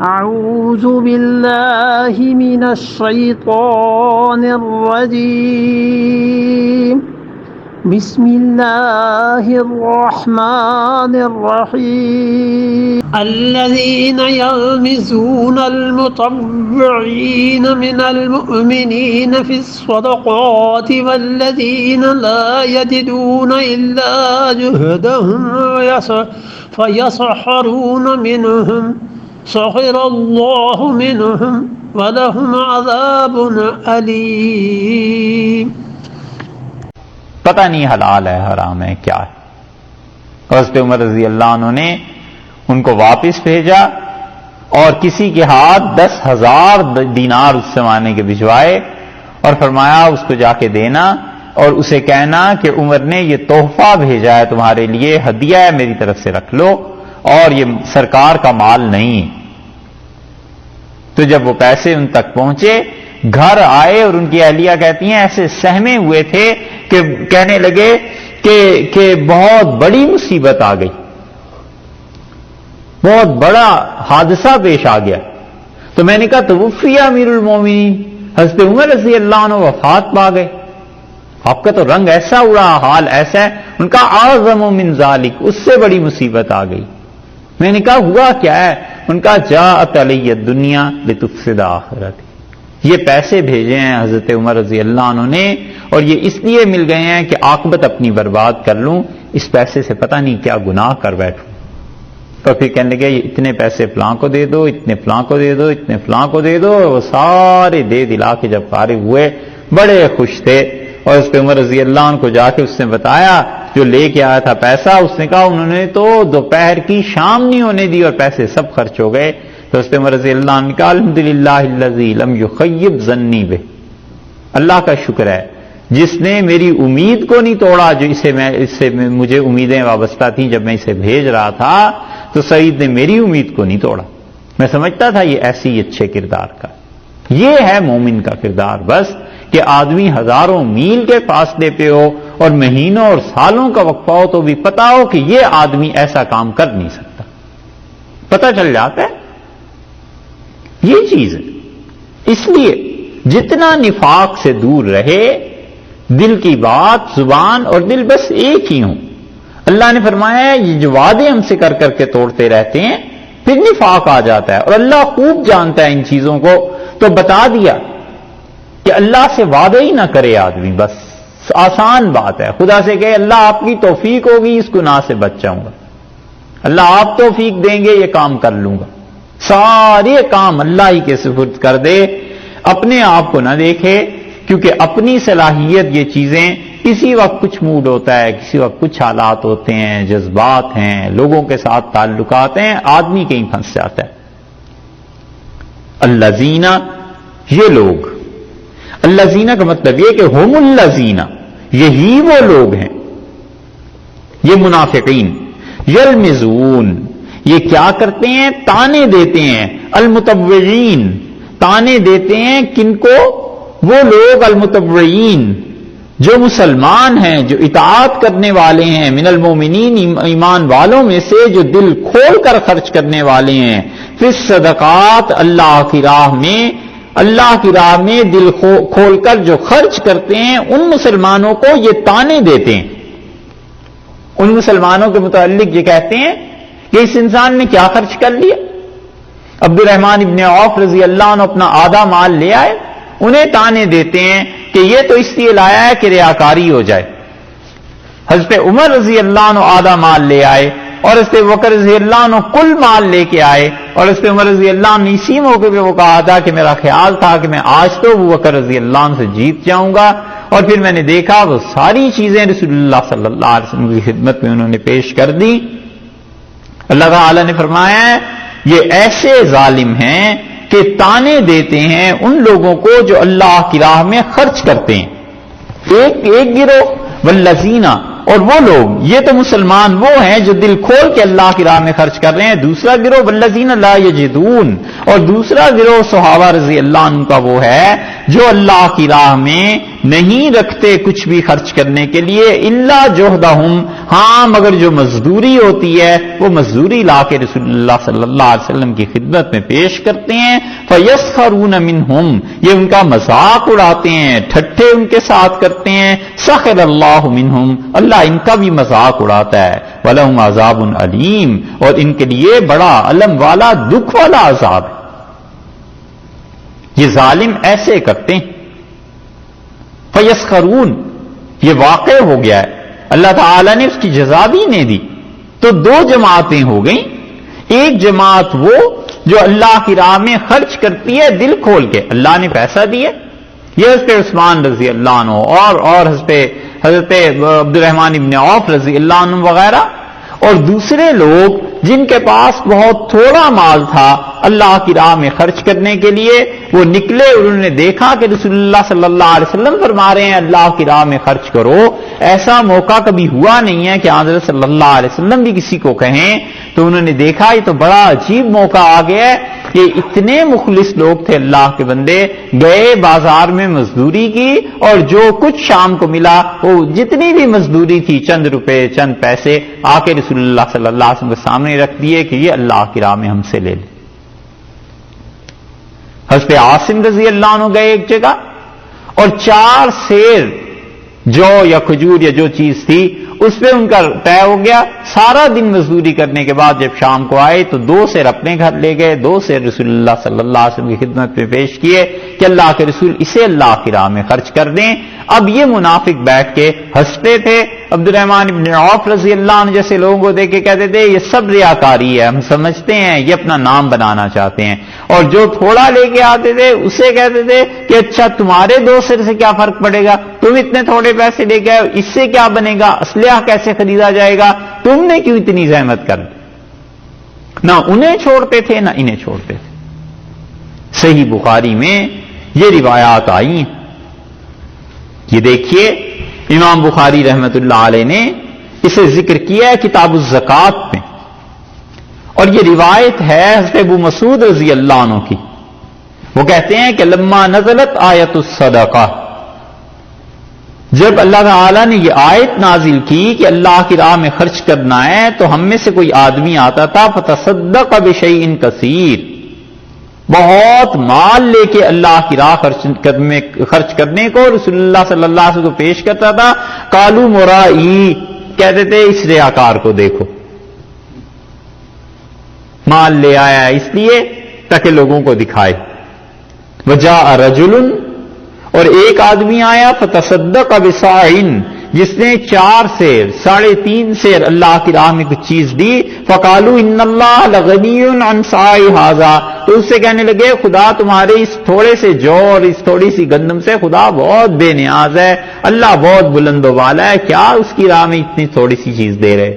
أعوذ بالله من الشيطان الرجيم بسم الله الرحمن الرحيم الذين يلمزون المطوعين من المؤمنين في الصدقات والذين لا يجدون إلا جهدهم فيسخرون منهم سخر الله منهم ولهم عذاب أليم. پتہ نہیں حلال ہے حرام ہے کیا ہے. حضرت عمر رضی اللہ عنہ نے ان کو واپس بھیجا اور کسی کے ہاتھ 10,000 دینار اس زمانے کے بھجوائے اور فرمایا اس کو جا کے دینا اور اسے کہنا کہ عمر نے یہ تحفہ بھیجا ہے تمہارے لیے، ہدیہ ہے میری طرف سے، رکھ لو اور یہ سرکار کا مال نہیں ہے. تو جب وہ پیسے ان تک پہنچے، گھر آئے اور ان کی اہلیہ کہتی ہیں ایسے سہمے ہوئے تھے کہ کہنے لگے کہ بہت بڑی مصیبت آ گئی، بہت بڑا حادثہ پیش آ گیا. تو میں نے کہا توفی امیر المومنین، حضرت عمر رضی اللہ عنہ وفات پا گئے. آپ کا تو رنگ ایسا اڑا، حال ایسا ہے. ان کا اعظم من ذالک، اس سے بڑی مصیبت آ گئی. میں نے کہا ہوا کیا ہے؟ ان کا جاءت علی الدنیا لتفسد آخرتی، یہ پیسے بھیجے ہیں حضرت عمر رضی اللہ عنہ نے اور یہ اس لیے مل گئے ہیں کہ عاقبت اپنی برباد کر لوں، اس پیسے سے پتہ نہیں کیا گناہ کر بیٹھوں. تو پھر کہنے لگے یہ اتنے پیسے فلاں کو دے دو، اتنے فلاں کو دے دو، اتنے فلاں کو دے دو. وہ سارے دے دلا کے جب فارغ ہوئے بڑے خوش تھے اور حضرت عمر رضی اللہ عنہ کو جا کے اس نے بتایا جو لے کے آیا تھا پیسہ. اس نے کہا انہوں نے تو دوپہر کی شام نہیں ہونے دی اور پیسے سب خرچ ہو گئے. تو حضرت عمر رضی اللہ عنہ نے کہا الحمدللہ الذی لم یخیب ظنی بہ، اللہ کا شکر ہے جس نے میری امید کو نہیں توڑا، جو اس سے مجھے امیدیں وابستہ تھیں جب میں اسے بھیج رہا تھا. تو سعید نے میری امید کو نہیں توڑا. میں سمجھتا تھا یہ ایسی اچھے کردار کا. یہ ہے مومن کا کردار، بس کہ آدمی ہزاروں میل کے فاصلے پہ ہو اور مہینوں اور سالوں کا وقفہ ہو تو بھی پتا ہو کہ یہ آدمی ایسا کام کر نہیں سکتا، پتہ چل جاتا ہے. یہ چیز ہے. اس لیے جتنا نفاق سے دور رہے، دل کی بات، زبان اور دل بس ایک ہی ہوں. اللہ نے فرمایا ہے یہ جو وعدے ہم سے کر کر کے توڑتے رہتے ہیں پھر نفاق آ جاتا ہے، اور اللہ خوب جانتا ہے ان چیزوں کو. تو بتا دیا کہ اللہ سے وعدے ہی نہ کرے آدمی، بس آسان بات ہے. خدا سے کہے اللہ آپ کی توفیق ہوگی اس گناہ سے بچ جاؤں گا، اللہ آپ توفیق دیں گے یہ کام کر لوں گا. سارے کام اللہ ہی کے سپرد کر دے، اپنے آپ کو نہ دیکھے، کیونکہ اپنی صلاحیت یہ چیزیں کسی وقت کچھ موڈ ہوتا ہے، کسی وقت کچھ حالات ہوتے ہیں، جذبات ہیں، لوگوں کے ساتھ تعلقات ہیں، آدمی کہیں پھنس جاتا ہے. الذین، یہ لوگ، الذین کا مطلب یہ کہ ہم الذین، یہی وہ لوگ ہیں، یہ منافقین. یلمزون، یہ کیا کرتے ہیں؟ تانے دیتے ہیں. المتبعین، تانے دیتے ہیں کن کو؟ وہ لوگ المتبعین جو مسلمان ہیں، جو اطاعت کرنے والے ہیں، من المومنین، ایمان والوں میں سے جو دل کھول کر خرچ کرنے والے ہیں، فی الصدقات، اللہ کی راہ میں، اللہ کی راہ میں دل کھول کر جو خرچ کرتے ہیں، ان مسلمانوں کو یہ تانے دیتے ہیں. ان مسلمانوں کے متعلق یہ کہتے ہیں کہ اس انسان نے کیا خرچ کر لیا. عبد الرحمن ابن عوف رضی اللہ عنہ اپنا آدھا مال لے آئے، انہیں تانے دیتے ہیں کہ یہ تو اس لیے لایا ہے کہ ریاکاری ہو جائے. حضرت عمر رضی اللہ عنہ آدھا مال لے آئے اور حضرت بکر رضی اللہ عنہ کل مال لے کے آئے، اور حضرت عمر رضی اللہ عنہ اسی موقع پہ وہ کہا تھا کہ میرا خیال تھا کہ میں آج تو ابو بکر رضی اللہ عنہ سے جیت جاؤں گا، اور پھر میں نے دیکھا وہ ساری چیزیں رسول اللہ صلی اللہ علیہ وسلم کی خدمت میں انہوں نے پیش کر دی. اللہ تعالی نے فرمایا ہے یہ ایسے ظالم ہیں کہ تانے دیتے ہیں ان لوگوں کو جو اللہ کی راہ میں خرچ کرتے ہیں. ایک گروہ، والذین، اور وہ لوگ، یہ تو مسلمان وہ ہیں جو دل کھول کے اللہ کی راہ میں خرچ کر رہے ہیں. دوسرا گروہ والذین لا یجدون، اور دوسرا گروہ صحابہ رضی اللہ عنہ کا وہ ہے جو اللہ کی راہ میں نہیں رکھتے کچھ بھی خرچ کرنے کے لیے الا جہدہم، ہاں مگر جو مزدوری ہوتی ہے وہ مزدوری لا کے رسول اللہ صلی اللہ علیہ وسلم کی خدمت میں پیش کرتے ہیں. فیسخرون منہم، یہ ان کا مذاق اڑاتے ہیں، ٹھٹھے ان کے ساتھ کرتے ہیں. سخر اللہ منہم، اللہ ان کا بھی مذاق اڑاتا ہے. ولہم عذاب علیم، اور ان کے لیے بڑا علم والا دکھ والا عذاب ہے. یہ ظالم ایسے کرتے ہیں. فیسخرون، یہ واقع ہو گیا ہے، اللہ تعالی نے اس کی جزا بھی نہیں دی. تو دو جماعتیں ہو گئیں. ایک جماعت وہ جو اللہ کی راہ میں خرچ کرتی ہے دل کھول کے، اللہ نے پیسہ دیا، یہ حضرت عثمان رضی اللہ عنہ اور حضرت عبد الرحمن ابن عوف رضی اللہ عنہ وغیرہ. اور دوسرے لوگ جن کے پاس بہت تھوڑا مال تھا اللہ کی راہ میں خرچ کرنے کے لیے، وہ نکلے، انہوں نے دیکھا کہ رسول اللہ صلی اللہ علیہ وسلم فرما رہے ہیں اللہ کی راہ میں خرچ کرو. ایسا موقع کبھی ہوا نہیں ہے کہ حضرت صلی اللہ علیہ وسلم بھی کسی کو کہیں. تو انہوں نے دیکھا یہ تو بڑا عجیب موقع آ گیا ہے. یہ اتنے مخلص لوگ تھے اللہ کے بندے، گئے بازار میں مزدوری کی، اور جو کچھ شام کو ملا وہ جتنی بھی مزدوری تھی، چند روپے چند پیسے، آ کے رسول اللہ صلی اللہ علیہ وسلم کے سامنے رکھ دیے کہ یہ اللہ کی راہ میں ہم سے لے لیں. حضرت عاصم رضی اللہ عنہ گئے ایک جگہ، اور 4 سیر جو یا کھجور یا جو چیز تھی اس پہ ان کا طے ہو گیا. سارا دن مزدوری کرنے کے بعد جب شام کو آئے تو 2 سیر اپنے گھر لے گئے، 2 سیر رسول اللہ صلی اللہ علیہ وسلم کی خدمت میں پیش کیے کہ اللہ کے رسول اسے اللہ کی راہ میں خرچ کر دیں. اب یہ منافق بیٹھ کے ہنستے تھے. عبد الرحمن ابن عوف رضی اللہ عنہ جیسے لوگوں کو دیکھ کے کہتے تھے یہ سب ریاکاری ہے، ہم سمجھتے ہیں یہ اپنا نام بنانا چاہتے ہیں. اور جو تھوڑا لے کے آتے تھے اسے کہتے تھے کہ اچھا تمہارے 2 سیر سے کیا فرق پڑے گا، تم اتنے تھوڑے پیسے لے کے آئے، اس سے کیا بنے گا، اسلحہ کیسے خریدا جائے گا، تم نے کیوں اتنی زحمت کر دی. نہ انہیں چھوڑتے تھے نہ انہیں چھوڑتے تھے. صحیح بخاری میں یہ روایات آئی ہیں. یہ دیکھیے امام بخاری رحمت اللہ علیہ نے اسے ذکر کیا ہے کتاب الزکات میں، اور یہ روایت ہے حضرت ابو مسعود رضی اللہ عنہ کی. وہ کہتے ہیں کہ لما نزلت آیت الصدقہ، جب اللہ تعالی نے یہ آیت نازل کی کہ اللہ کی راہ میں خرچ کرنا ہے، تو ہم میں سے کوئی آدمی آتا تھا فتصدق بشیء کثیر، بہت مال لے کے اللہ کی راہ خرچ کرنے کو رسول اللہ صلی اللہ علیہ وسلم کو پیش کرتا تھا. قالوا مرائی، کہتے تھے اس ریاکار کو دیکھو، مال لے آیا اس لیے تاکہ لوگوں کو دکھائے. وجاء رجل، اور ایک آدمی آیا فتصدق بصاع، جس نے 4 سیر 3.5 سیر اللہ کی راہ میں کچھ چیز دی. فقالوا ان اللہ لغنی عن صاع ھذا، تو اس سے کہنے لگے خدا تمہارے اس تھوڑے سے جو اور اس تھوڑی سی گندم سے خدا بہت بے نیاز ہے، اللہ بہت بلند و بالا ہے، کیا اس کی راہ میں اتنی تھوڑی سی چیز دے رہے.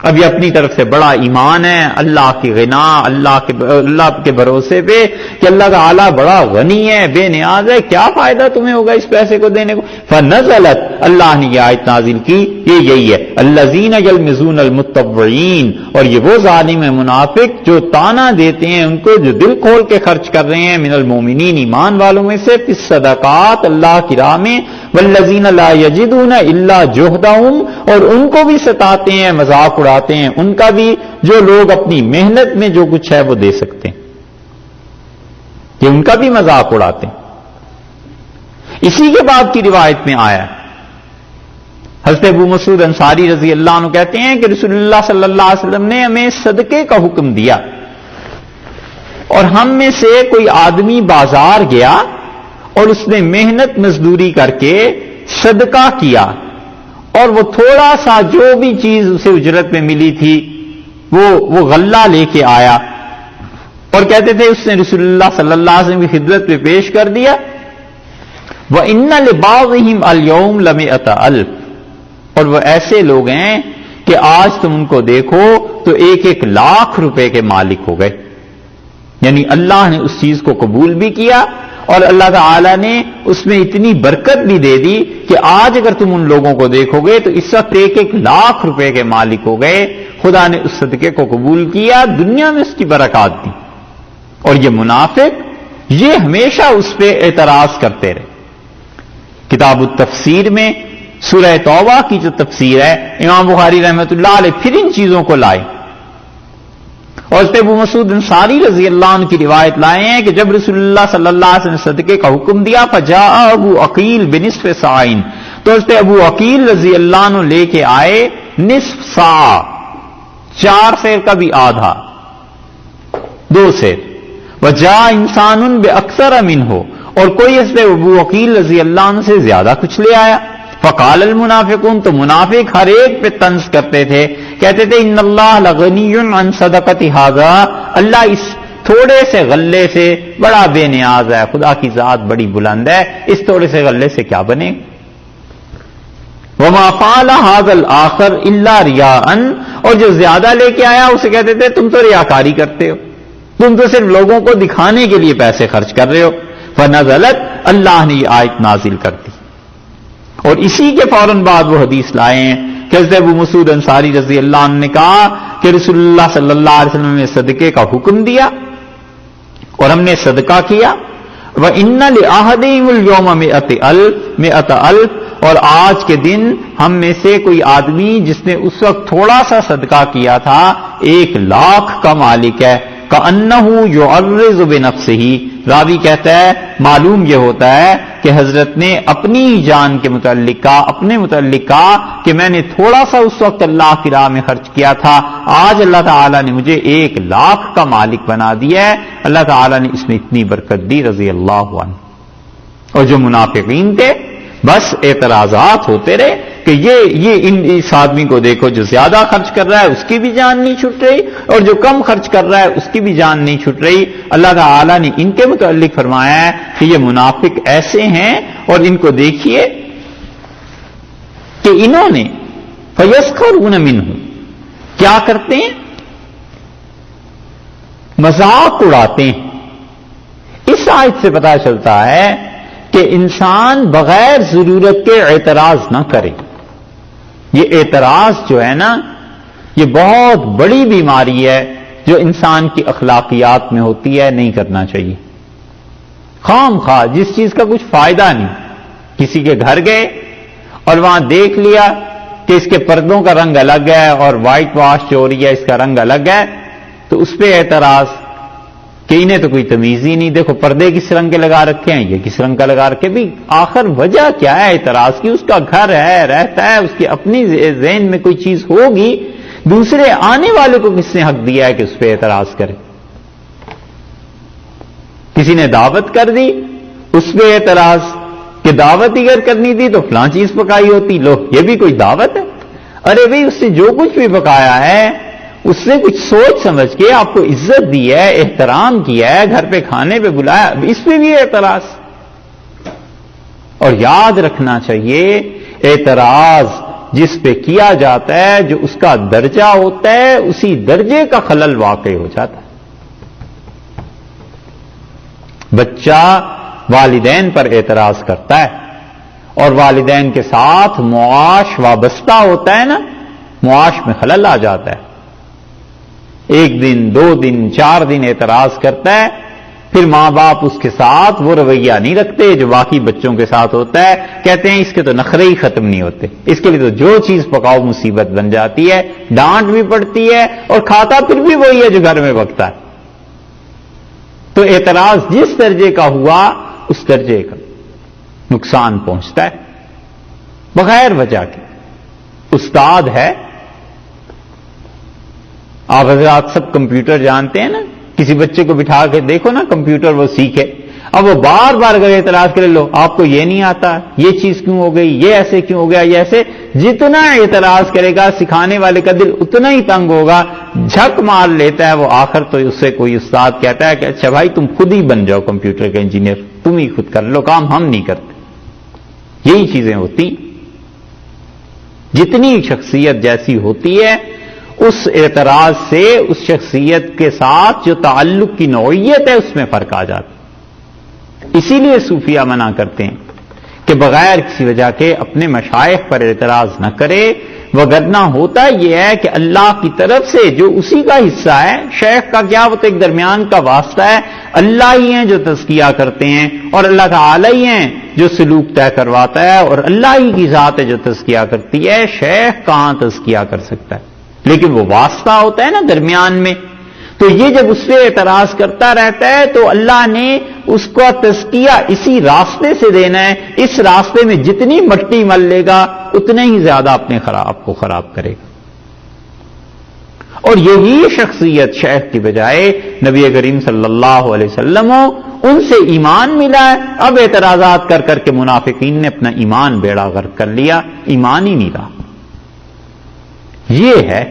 اب یہ اپنی طرف سے بڑا ایمان ہے اللہ کی غنا، اللہ کے بھروسے پہ کہ اللہ تعالیٰ بڑا غنی ہے، بے نیاز ہے، کیا فائدہ تمہیں ہوگا اس پیسے کو دینے کو. فنزلت، اللہ نے یہ آیت نازل کی، یہی ہے الذین یلمزون المتطوعین، اور یہ وہ ظالم ہے منافق جو تانا دیتے ہیں ان کو جو دل کھول کے خرچ کر رہے ہیں من المؤمنین، ایمان والوں میں سے، فی الصدقات، اللہ کی راہ میں، والذین لا یجدون الا جہدہم، اور ان کو بھی ستاتے ہیں، مذاق اڑاتے ہیں ان کا بھی جو لوگ اپنی محنت میں جو کچھ ہے وہ دے سکتے ہیں، یہ ان کا بھی مذاق اڑاتے ہیں. اسی کے بعد کی روایت میں آیا حضرت ابو مسعود انصاری رضی اللہ عنہ کہتے ہیں کہ رسول اللہ صلی اللہ علیہ وسلم نے ہمیں صدقے کا حکم دیا، اور ہم میں سے کوئی آدمی بازار گیا اور اس نے محنت مزدوری کر کے صدقہ کیا، اور وہ تھوڑا سا جو بھی چیز اسے اجرت میں ملی تھی وہ غلہ لے کے آیا، اور کہتے تھے اس نے رسول اللہ صلی اللہ علیہ وسلم کی خدمت میں پیش کر دیا. وَإِنَّ لِبَعْضِهِمْ الْيَوْمَ لَمِئَةَ أَلْفٍ، اور وہ ایسے لوگ ہیں کہ آج تم ان کو دیکھو تو 1 لاکھ روپے کے مالک ہو گئے. یعنی اللہ نے اس چیز کو قبول بھی کیا اور اللہ تعالی نے اس میں اتنی برکت بھی دے دی کہ آج اگر تم ان لوگوں کو دیکھو گے تو اس وقت 1 لاکھ روپے کے مالک ہو گئے. خدا نے اس صدقے کو قبول کیا، دنیا میں اس کی برکات دی. اور یہ منافق یہ ہمیشہ اس پہ اعتراض کرتے رہے. کتاب التفسیر میں سورہ توبہ کی جو تفسیر ہے، امام بخاری رحمۃ اللہ علیہ پھر ان چیزوں کو لائے، اور اس پہ ابو مسعود انصاری رضی اللہ عنہ کی روایت لائے ہیں کہ جب رسول اللہ صلی اللہ علیہ وسلم نے صدقے کا حکم دیا فجاء ابو عقیل بنصف صاعین، تو اس پہ ابو عقیل رضی اللہ عنہ لے کے آئے نصف صاع، 4 سیر کا بھی آدھا، 2 سیر. وجاء انسان باکثر منہ، اور کوئی اس پہ ابو عقیل رضی اللہ عنہ سے زیادہ کچھ لے آیا. فقال المنافقون، تو منافق ہر ایک پہ طنز کرتے تھے، کہتے تھے ان اللہ لغنی عن صدقۃ ھذا، اللہ اس تھوڑے سے غلے سے بڑا بے نیاز ہے، خدا کی ذات بڑی بلند ہے، اس تھوڑے سے غلے سے کیا بنے. وما فعل ھذا الآخر الا ریاء، اور جو زیادہ لے کے آیا اسے کہتے تھے تم تو ریاکاری کرتے ہو، تم تو صرف لوگوں کو دکھانے کے لیے پیسے خرچ کر رہے ہو. فنزلت، اللہ نے یہ آیت نازل کر دی. اور اسی کے فوراً بعد وہ حدیث لائے ہیں کہ حضرت ابو مسعود انصاری رضی اللہ عنہ نے کہا کہ رسول اللہ صلی اللہ علیہ وسلم نے صدقے کا حکم دیا اور ہم نے صدقہ کیا. وَإِنَّ لِأَحَدِهِمُ الْيَوْمَ مِئَةَ أَلْفٍ، اور آج کے دن ہم میں سے کوئی آدمی جس نے اس وقت تھوڑا سا صدقہ کیا تھا 1 لاکھ کا مالک ہے. كَأَنَّهُ يُعَرِّضُ بِنَفْسِهِ، راوی کہتا ہے معلوم یہ ہوتا ہے کہ حضرت نے اپنی جان کے متعلق کہا، اپنے متعلق کہا کہ میں نے تھوڑا سا اس وقت اللہ کی راہ میں خرچ کیا تھا، آج اللہ تعالیٰ نے مجھے 1 لاکھ کا مالک بنا دیا ہے. اللہ تعالیٰ نے اس میں اتنی برکت دی رضی اللہ عنہ. اور جو منافقین تھے بس اعتراضات ہوتے رہے کہ یہ اس آدمی کو دیکھو جو زیادہ خرچ کر رہا ہے اس کی بھی جان نہیں چھوٹ رہی، اور جو کم خرچ کر رہا ہے اس کی بھی جان نہیں چھوٹ رہی. اللہ تعالیٰ نے ان کے متعلق فرمایا ہے کہ یہ منافق ایسے ہیں، اور ان کو دیکھیے کہ انہوں نے فَيَسْخَرُونَ مِنْهُ، کیا کرتے ہیں؟ مذاق اڑاتے ہیں. اس آیت سے پتہ چلتا ہے کہ انسان بغیر ضرورت کے اعتراض نہ کرے. یہ اعتراض جو ہے نا، یہ بہت بڑی بیماری ہے جو انسان کی اخلاقیات میں ہوتی ہے، نہیں کرنا چاہیے. خام خواہ جس چیز کا کچھ فائدہ نہیں، کسی کے گھر گئے اور وہاں دیکھ لیا کہ اس کے پردوں کا رنگ الگ ہے اور وائٹ واش جو ہو رہی ہے اس کا رنگ الگ ہے، تو اس پہ اعتراض کہ انہیں تو کوئی تمیز ہی نہیں، دیکھو پردے کس رنگ کے لگا رکھے ہیں، یہ کس رنگ کا لگا رکھے. بھی آخر وجہ کیا ہے اعتراض کی؟ اس کا گھر ہے، رہتا ہے، اس کی اپنی ذہن میں کوئی چیز ہوگی، دوسرے آنے والے کو کس نے حق دیا ہے کہ اس پہ اعتراض کرے؟ کسی نے دعوت کر دی، اس پہ اعتراض کہ دعوت اگر کرنی تھی تو فلاں چیز پکائی ہوتی، لو یہ بھی کوئی دعوت ہے؟ ارے بھئی اس سے جو کچھ بھی پکایا ہے اس سے کچھ سوچ سمجھ کے آپ کو عزت دی ہے، احترام کیا ہے، گھر پہ کھانے پہ بلایا، اس پہ بھی اعتراض. اور یاد رکھنا چاہیے اعتراض جس پہ کیا جاتا ہے جو اس کا درجہ ہوتا ہے اسی درجے کا خلل واقع ہو جاتا ہے. بچہ والدین پر اعتراض کرتا ہے اور والدین کے ساتھ معاش وابستہ ہوتا ہے نا، معاش میں خلل آ جاتا ہے. 1 دن 2 دن 4 دن اعتراض کرتا ہے، پھر ماں باپ اس کے ساتھ وہ رویہ نہیں رکھتے جو باقی بچوں کے ساتھ ہوتا ہے. کہتے ہیں اس کے تو نخرے ہی ختم نہیں ہوتے، اس کے لیے تو جو چیز پکاؤ مصیبت بن جاتی ہے، ڈانٹ بھی پڑتی ہے اور کھاتا پھر بھی وہی ہے جو گھر میں پکتا ہے. تو اعتراض جس درجے کا ہوا اس درجے کا نقصان پہنچتا ہے بغیر وجہ کے. استاد ہے، آپ حضرات سب کمپیوٹر جانتے ہیں نا، کسی بچے کو بٹھا کے دیکھو نا کمپیوٹر وہ سیکھے، اب وہ بار بار اگر اعتراض کرے لو آپ کو یہ نہیں آتا، یہ چیز کیوں ہو گئی، یہ ایسے کیوں ہو گیا، یہ ایسے، جتنا اعتراض کرے گا سکھانے والے کا دل اتنا ہی تنگ ہوگا، جھک مار لیتا ہے وہ. آخر تو اس سے کوئی استاد کہتا ہے کہ اچھا بھائی تم خود ہی بن جاؤ کمپیوٹر کا انجینئر، تم ہی خود کر لو کام، ہم نہیں کرتے. یہی چیزیں ہوتی. جتنی شخصیت جیسی ہوتی ہے اس اعتراض سے اس شخصیت کے ساتھ جو تعلق کی نوعیت ہے اس میں فرق آ جاتا. اسی لیے صوفیہ منع کرتے ہیں کہ بغیر کسی وجہ کے اپنے مشائخ پر اعتراض نہ کرے، وگرنہ ہوتا یہ ہے کہ اللہ کی طرف سے جو اسی کا حصہ ہے، شیخ کا کیا، وہ تو ایک درمیان کا واسطہ ہے، اللہ ہی ہیں جو تزکیہ کرتے ہیں، اور اللہ تعالی ہی ہیں جو سلوک طے کرواتا ہے، اور اللہ ہی کی ذات ہے جو تزکیہ کرتی ہے، شیخ کہاں تزکیہ کر سکتا ہے؟ لیکن وہ واسطہ ہوتا ہے نا درمیان میں، تو یہ جب اس سے اعتراض کرتا رہتا ہے تو اللہ نے اس کو تزکیہ اسی راستے سے دینا ہے، اس راستے میں جتنی مٹی مل لے گا اتنے ہی زیادہ اپنے آپ کو خراب کرے گا۔ اور یہی شخصیت شیخ کی بجائے نبی کریم صلی اللہ علیہ وسلم ہو، ان سے ایمان ملا ہے، اب اعتراضات کر کر کے منافقین نے اپنا ایمان بیڑا غرق کر لیا، ایمان ہی نہیں رہا۔ یہ ہے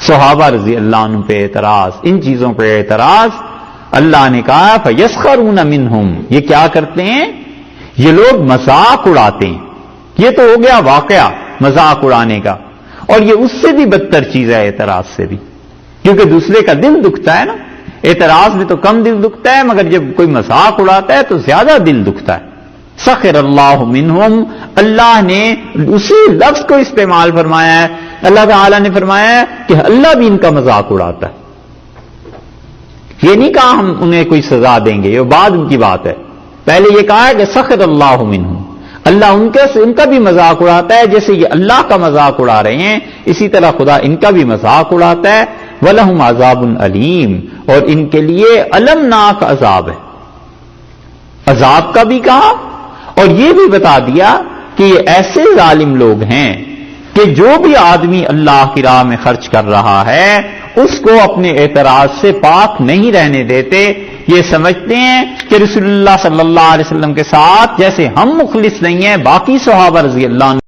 صحابہ رضی اللہ عنہ پہ اعتراض، ان چیزوں پہ اعتراض۔ اللہ نے کہا فَيَسْخَرُونَ مِنْهُمْ، یہ کیا کرتے ہیں؟ یہ لوگ مذاق اڑاتے ہیں۔ یہ تو ہو گیا واقعہ مذاق اڑانے کا، اور یہ اس سے بھی بدتر چیز ہے اعتراض سے بھی، کیونکہ دوسرے کا دل دکھتا ہے نا، اعتراض میں تو کم دل دکھتا ہے، مگر جب کوئی مذاق اڑاتا ہے تو زیادہ دل دکھتا ہے۔ سخر اللہ منہم، اللہ نے اسی لفظ کو استعمال فرمایا ہے، اللہ تعالی نے فرمایا ہے کہ اللہ بھی ان کا مذاق اڑاتا ہے۔ یہ نہیں کہا ہم انہیں کوئی سزا دیں گے، یہ بعد ان کی بات ہے، پہلے یہ کہا ہے کہ سخر اللہ منہم، اللہ ان کا بھی مذاق اڑاتا ہے، جیسے یہ اللہ کا مذاق اڑا رہے ہیں اسی طرح خدا ان کا بھی مذاق اڑاتا ہے۔ وَلَهُمْ عَذَابٌ أَلِيمٌ، اور ان کے لیے المناک عذاب ہے۔ عذاب کا بھی کہا اور یہ بھی بتا دیا کہ یہ ایسے ظالم لوگ ہیں کہ جو بھی آدمی اللہ کی راہ میں خرچ کر رہا ہے اس کو اپنے اعتراض سے پاک نہیں رہنے دیتے۔ یہ سمجھتے ہیں کہ رسول اللہ صلی اللہ علیہ وسلم کے ساتھ جیسے ہم مخلص نہیں ہیں، باقی صحابہ رضی اللہ عنہ